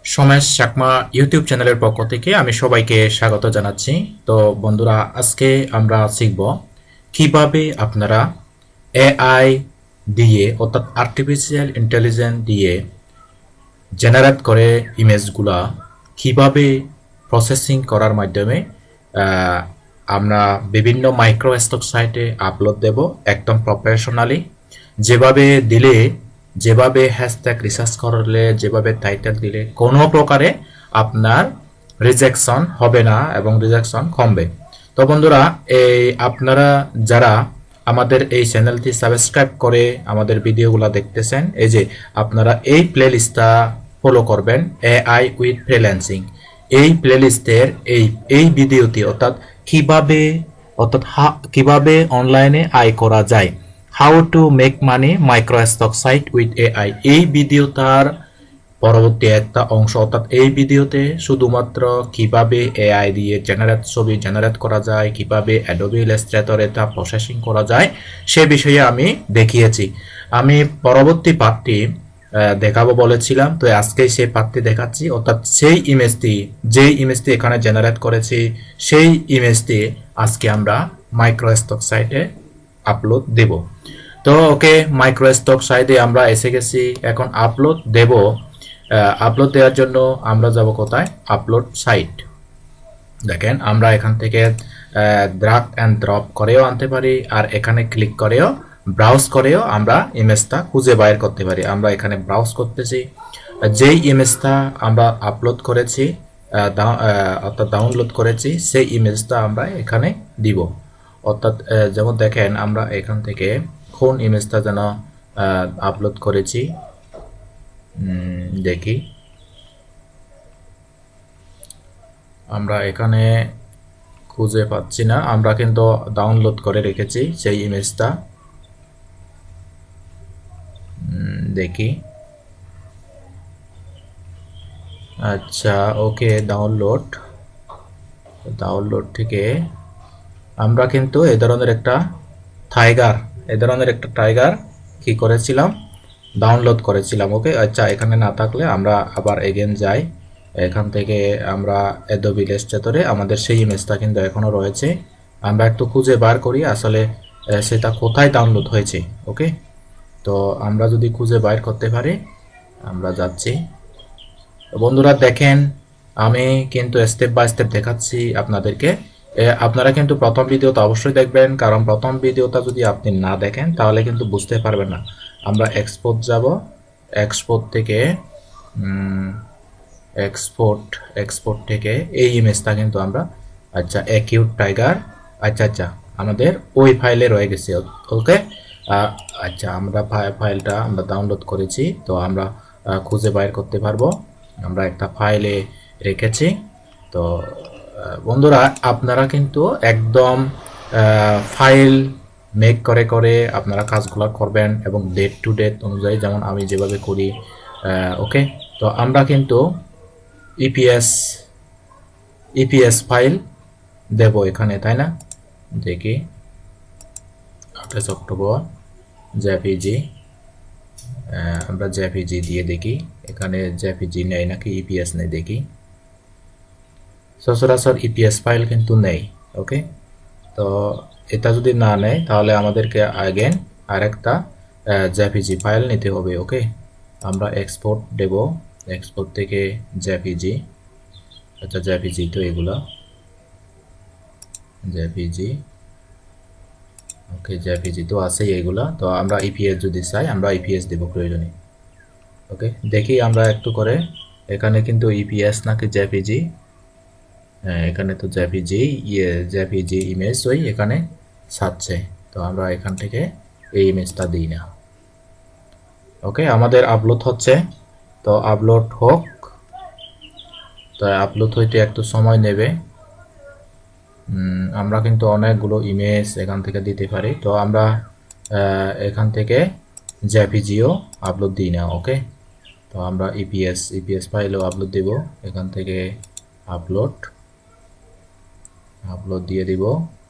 সমেশ Chakma YouTube চ্যানেলের পক্ষ থেকে আমি সবাইকে স্বাগত জানাচ্ছি। তো বন্ধুরা, আজকে আমরা শিখব কিভাবে আপনারা এআই দিয়ে অর্থাৎ আর্টিফিশিয়াল ইন্টেলিজেন্স দিয়ে জেনারেট করে ইমেজগুলা কিভাবে প্রসেসিং করার মাধ্যমে আহ, আমরা বিভিন্ন মাইক্রো স্টক সাইটে আপলোড দেব একদম প্রফেশনালি। যেভাবে দিলে, যেভাবে হ্যাশট্যাগ রিসার্চ করলে, যেভাবে টাইটেল দিলে কোনো প্রকারে আপনার রিজেকশন হবে না এবং রিজেকশন কমবে। তো বন্ধুরা, এই আপনারা যারা আমাদের এই চ্যানেলটি সাবস্ক্রাইব করে আমাদের ভিডিওগুলো দেখতেছেন, এই যে আপনারা এই প্লেলিস্টটা ফলো করবেন, এআই উইথ ফ্রিল্যান্সিং। এই প্লেলিস্টের এই ভিডিওটি অর্থাৎ কিভাবে কিভাবে অনলাইনে আয় করা যায়, how to make money micro stock site with AI, এই ভিডিওটার পরবর্তী একটা অংশ। অর্থাৎ এই ভিডিওতে শুধুমাত্র কিভাবে এআই দিয়ে ছবি জেনারেট করা যায়, কিভাবে অ্যাডোবি ইলাস্ট্রেটর এটা প্রসেসিং করা যায়, সে বিষয়ে আমি দেখিয়েছি। আমি পরবর্তী পার্টটি দেখাবো বলেছিলাম, তো আজকে সেই পার্টটি দেখাচ্ছি। অর্থাৎ যেই ইমেজটি এখানে জেনারেট করেছি, সেই ইমেজটি আজকে আমরা মাইক্রো স্টক সাইটে আপলোড দেব। তো ওকে, মাইক্রো স্টক সাইটে আমরা এসে গেছি, এখন আপলোড দেব। আপলোড দেওয়ার জন্য আমরা যাব কোথায়? Upload site. দেখেন, আমরা এখান থেকে ড্রাগ অ্যান্ড ড্রপ করেও আনতে পারি, আর এখানে ক্লিক করেও ব্রাউজ করেও আমরা ইমেজটা খুঁজে বাইর করতে পারি। আমরা এখানে ব্রাউজ করতেছি, যেই ইমেজটা আমরা আপলোড করেছি অর্থাৎ ডাউনলোড করেছি, সেই ইমেজটা আমরা এখানে দিব। অর্থাৎ যেমন দেখেন, আমরা এখান থেকে কোন ইমেজটা যেন আপলোড করেছি দেখি। আমরা এখানে খুঁজে পাচ্ছি না, আমরা কিন্তু ডাউনলোড করে রেখেছি সেই ইমেজটা। দেখি, আচ্ছা ওকে, ডাউনলোড থেকে আমরা কিন্তু এই ধরনের একটা টাইগার কি করেছিলাম, ডাউনলোড করেছিলাম। ওকে, আচ্ছা এখানে না থাকলে আমরা আবার এগেন যাই। এখান থেকে আমরা অ্যাডোবি ইলাস্ট্রেটরে আমাদের সেই ইমেজটা কিন্তু এখনো রয়েছে। আমরা একটু খুঁজে বার করি আসলে সেটা কোথায় ডাউনলোড হয়েছে। ওকে, তো আমরা যদি খুঁজে বাইর করতে পারি, আমরা যাচ্ছি। বন্ধুরা দেখেন, আমি কিন্তু স্টেপ বাই স্টেপ দেখাচ্ছি আপনাদেরকে। আপনারা কিন্তু প্রথম ভিডিওটা অবশ্যই দেখবেন, কারণ প্রথম ভিডিওটা যদি আপনি না দেখেন তাহলে কিন্তু বুঝতে পারবেন না। আমরা এক্সপোর্ট যাব, এক্সপোর্ট থেকে এক্সপোর্ট থেকে এই ইমেজটা কিন্তু আমরা, আচ্ছা অ্যাকিউট টাইগার, আচ্ছা আমাদের ওই ফাইলে রয়ে গেছে। ওকে, আচ্ছা আমরা ফাইলটা আমরা ডাউনলোড করেছি, তো আমরা খুঁজে বাইর করতে পারবো। আমরা একটা ফাইলে রেখেছি। তো বন্ধুরা, আপনারা কিন্তু একদম ফাইল মেক করে আপনারা কাজগুলো করবেন এবং ডেট টু ডেট অনুযায়ী, যেমন আমি যেভাবে করি। ওকে, তো আমরা কিন্তু ইপিএস ফাইল দেব এখানে, তাই না? দেখি, 28 অক্টোবর জেপিজি, আমরা জেপিজি দিয়ে দেখি এখানে জেপিজি নেই নাকি ইপিএস নেই দেখি। সচরাচর ইপিএস ফাইল কিন্তু নেই। ওকে, তো এটা যদি না নেয় তাহলে আমাদেরকে আগেন আরেকটা জেপিজি ফাইল নিতে হবে। ওকে, আমরা এক্সপোর্ট দেব, এক্সপোর্ট থেকে জেপিজি, আচ্ছা জেপিজি তো এগুলা জেপিজি। ওকে, জেপিজি তো আছেই এগুলা, তো আমরা ইপিএস যদি চাই আমরা ইপিএস দেব প্রয়োজনে। ওকে, দেখি আমরা একটু করে, এখানে কিন্তু ইপিএস নাকি জেপিজি, এখানে তো জেপিজি ইমেজ ওই এখানে ছাড়ছে, তো আমরা এখান থেকে এই ইমেজটা দিই না। ওকে, আমাদের আপলোড হচ্ছে, তো আপলোড হোক। তো আপলোড হইতে একটু সময় নেবে। আমরা কিন্তু অনেকগুলো ইমেজ এখান থেকে দিতে পারি, তো আমরা এখান থেকে জেপিজিও আপলোড দিই না। ওকে, তো আমরা ইপিএস ফাইলও আপলোড দেব, এখান থেকে আপলোড দিয়ে দিব।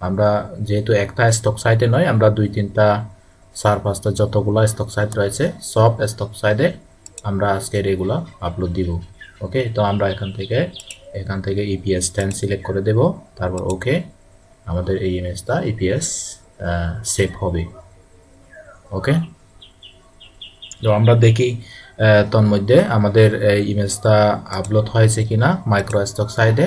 আমরা যেহেতু একটা স্টক সাইটে নয়, আমরা 2-3টা 4-5টা যতগুলো স্টক সাইট রয়েছে সব স্টক সাইটে আমরা আজকে এগুলো আপলোড দিব। ওকে, তো আমরা এখান থেকে ইপিএস 10 সিলেক্ট করে দেব, তারপর ওকে, আমাদের এই ইমেজটা ইপিএস সেভ হবে। ওকে, তো আমরা দেখি তন্মধ্যে আমাদের এই ইমেজটা আপলোড হয়েছে কিনা মাইক্রোস্টক সাইডে।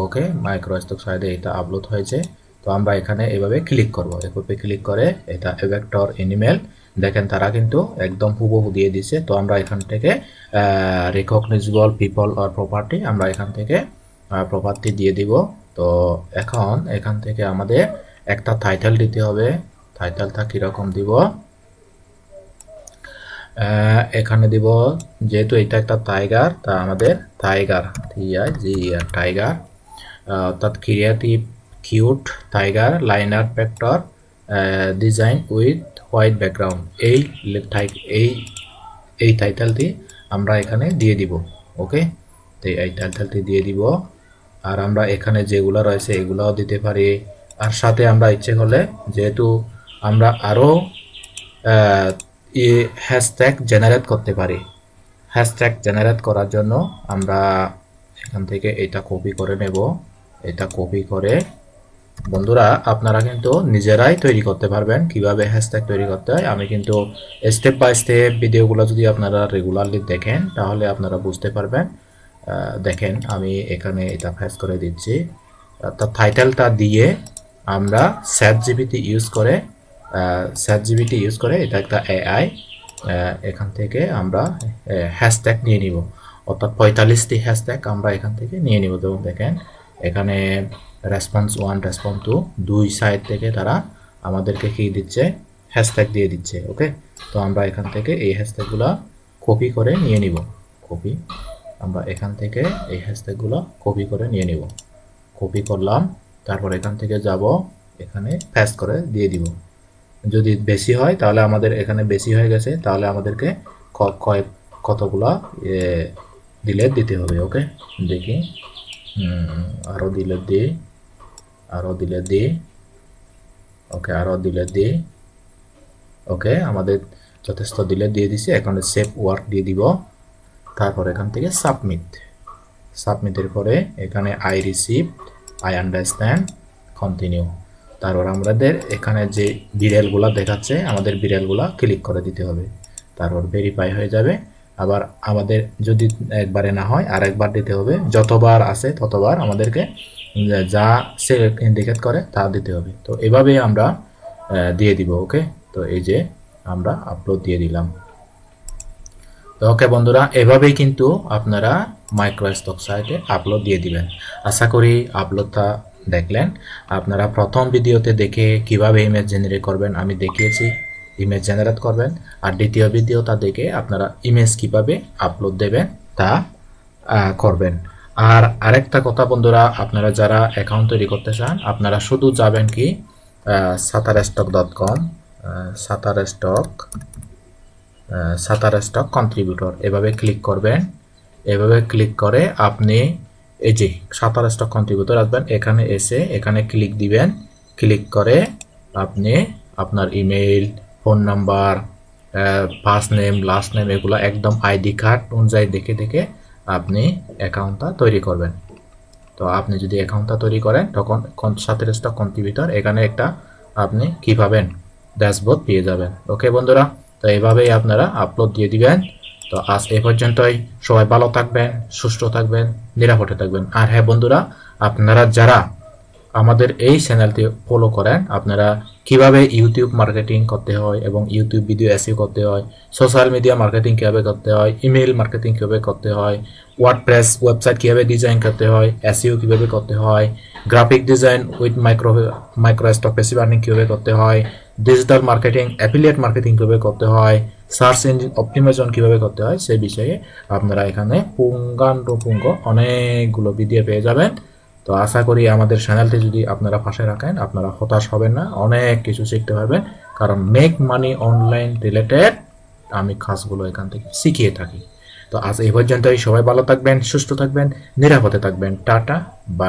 ওকে, মাইক্রোস্টক সাইডে এটা আপলোড হয়েছে। তো আমরা এখানে এভাবে ক্লিক করব, এভাবে ক্লিক করে এটা ভেক্টর এনিমেল, দেখেন তারা কিন্তু একদম হুবহু দিয়ে দিছে। তো আমরা এখান থেকে রিকগনাইজেবল পিপল অর প্রপার্টি, আমরা এখান থেকে প্রপার্টি দিয়ে দিব। তো এখন এখান থেকে আমাদের একটা টাইটেল দিতে হবে। টাইটেলটা কীরকম দিব, এখানে দিব, যেহেতু এটা একটা টাইগার, তা আমাদের টাইগার টাইগার, অর্থাৎ creative cute tiger liner vector design with white background, এই এই টাইটেলটি আমরা এখানে দিয়ে দিব। ওকে, তো এই টাইটেলটি দিয়ে দিব। আর আমরা এখানে যেগুলো রয়েছে এগুলাও দিতে পারি। আর সাথে আমরা ইচ্ছে করলে, যেহেতু আমরা আরও হ্যাশট্যাগ জেনারেট করতে পারি, হ্যাশট্যাগ জেনারেট করার জন্য আমরা এখান থেকে এটা কপি করে নেব। এটা কপি করে বন্ধুরা আপনারা কিন্তু নিজেরাই তৈরি করতে পারবেন কিভাবে হ্যাশট্যাগ তৈরি করতে হয়। আমি কিন্তু স্টেপ বাই স্টেপ ভিডিওগুলো যদি আপনারা রেগুলারলি দেখেন তাহলে আপনারা বুঝতে পারবেন। দেখেন আমি এখানে এটা ফেস করে দিচ্ছি। তার টাইটেলটা দিয়ে আমরা চ্যাটজিপিটি ইউজ করে এটা একটা এআই, এখান থেকে আমরা হ্যাশট্যাগ নিয়ে নিব, অর্থাৎ 45টি হ্যাশট্যাগ আমরা এখান থেকে নিয়ে নিব। যেমন দেখেন এখানে রেসপন্স 1, রেসপন্স 2, দুই সাইড থেকে তারা আমাদেরকে কি দিচ্ছে, হ্যাশট্যাগ দিয়ে দিচ্ছে। ওকে, তো আমরা এখান থেকে এই হ্যাশট্যাগুলো কপি করে নিয়ে নিব। আমরা এখান থেকে এই হ্যাশট্যাগুলো কপি করে নিয়ে নিব। কপি করলাম, তারপর এখান থেকে যাব, এখানে পেস্ট করে দিয়ে দিব। যদি বেশি হয় তাহলে আমাদের এখানে বেশি হয়ে গেছে, তাহলে আমাদেরকে কতগুলা ডিলেট দিতে হবে। ওকে, দেখি আরও ডিলেট দিই, ওকে, আরও ডিলেট দিই। ওকে, আমাদের যথেষ্ট ডিলেট দিয়ে দিছি। এখন সেভ ওয়ার্ক দিয়ে দিব, তারপর এখান থেকে সাবমিটের পরে এখানে I receive, I understand, continue. তারপর আমাদের এখানে যে বিড়ালগুলা দেখাচ্ছে, আমাদের বিড়ালগুলা ক্লিক করে দিতে হবে, তারপর ভেরিফাই হয়ে যাবে। আবার আমাদের যদি একবারে না হয় আর একবার দিতে হবে, যতবার আসে ততবার আমাদেরকে যা সে ইন্ডিকেট করে তা দিতে হবে। তো এভাবেই আমরা দিয়ে দিব। ওকে, তো এই যে আমরা আপলোড দিয়ে দিলাম। তো ওকে বন্ধুরা, এভাবেই কিন্তু আপনারা মাইক্রোস্টক সাইটে আপলোড দিয়ে দিবেন। আশা করি আপলোডটা দেখলেন। আপনারা প্রথম ভিডিওতে দেখে কিভাবে ইমেজ জেনারেট করবেন আমি দেখিয়েছি, ইমেজ জেনারেট করবেন। আর দ্বিতীয় ভিডিওটা দেখে আপনারা ইমেজ কিভাবে আপলোড দেবেন তা করবেন। আর আরেকটা কথা বন্ধুরা, আপনারা যারা অ্যাকাউন্ট তৈরি করতে চান, আপনারা শুধু যাবেন কি shutterstock.com, shutterstock কন্ট্রিবিউটর, এভাবে ক্লিক করবেন। এভাবে ক্লিক করে আপনি এই যে shutterstock কন্ট্রিবিউটর আসবেন, এখানে এসে এখানে ক্লিক দিবেন। ক্লিক করে আপনি আপনার email, phone number, first name, last name, এগুলো একদম আইডি কার্ড অনুযায়ী দেখে দেখে আপনি অ্যাকাউন্টটা তৈরি করবেন। তো আপনি যদি অ্যাকাউন্টটা তৈরি করেন তখন shutterstock কন্ট্রিবিউটর এখানে একটা আপনি কি পাবেন, ড্যাশবোর্ড পেয়ে যাবেন। ওকে বন্ধুরা, তো এইভাবেই আপনারা আপলোড দিয়ে দিবেন। তো আজ এই পর্যন্তই। সবাই ভালো থাকবেন, সুস্থ থাকবেন, নিরাপদে থাকবেন। আর হ্যাঁ বন্ধুরা, আপনারা যারা আমাদের এই চ্যানেলটি ফলো করেন, আপনারা কিভাবে ইউটিউব মার্কেটিং করতে হয় এবং ইউটিউব ভিডিও এসইও করতে হয়, সোশ্যাল মিডিয়া মার্কেটিং কিভাবে করতে হয়, ইমেল মার্কেটিং কিভাবে করতে হয়, ওয়ার্ডপ্রেস ওয়েবসাইট কিভাবে ডিজাইন করতে হয়, এসইও কিভাবে করতে হয়, graphic design with microstock passive earning কিভাবে করতে হয়, ডিজিটাল মার্কেটিং, অ্যাফিলিয়েট মার্কেটিং কিভাবে করতে হয়, সার্চ ইঞ্জিন অপটিমাইজেশন কিভাবে করতে হয়, সেই বিষয়ে আপনারা এখানে পুঙ্খানুপুঙ্খ অনেকগুলো ভিডিও পেয়ে যাবেন। তো আশা করি আমাদের চ্যানেলটি যদি আপনারা পাশে রাখেন, আপনারা হতাশ হবেন না, অনেক কিছু শিখতে পারবেন। কারণ মেক মানি অনলাইন রিলেটেড আমি কাজগুলো এখান থেকে শিখিয়ে থাকি। তো আজ এই পর্যন্তই। সবাই ভালো থাকবেন, সুস্থ থাকবেন, নিরাপদে থাকবেন। Tata, by.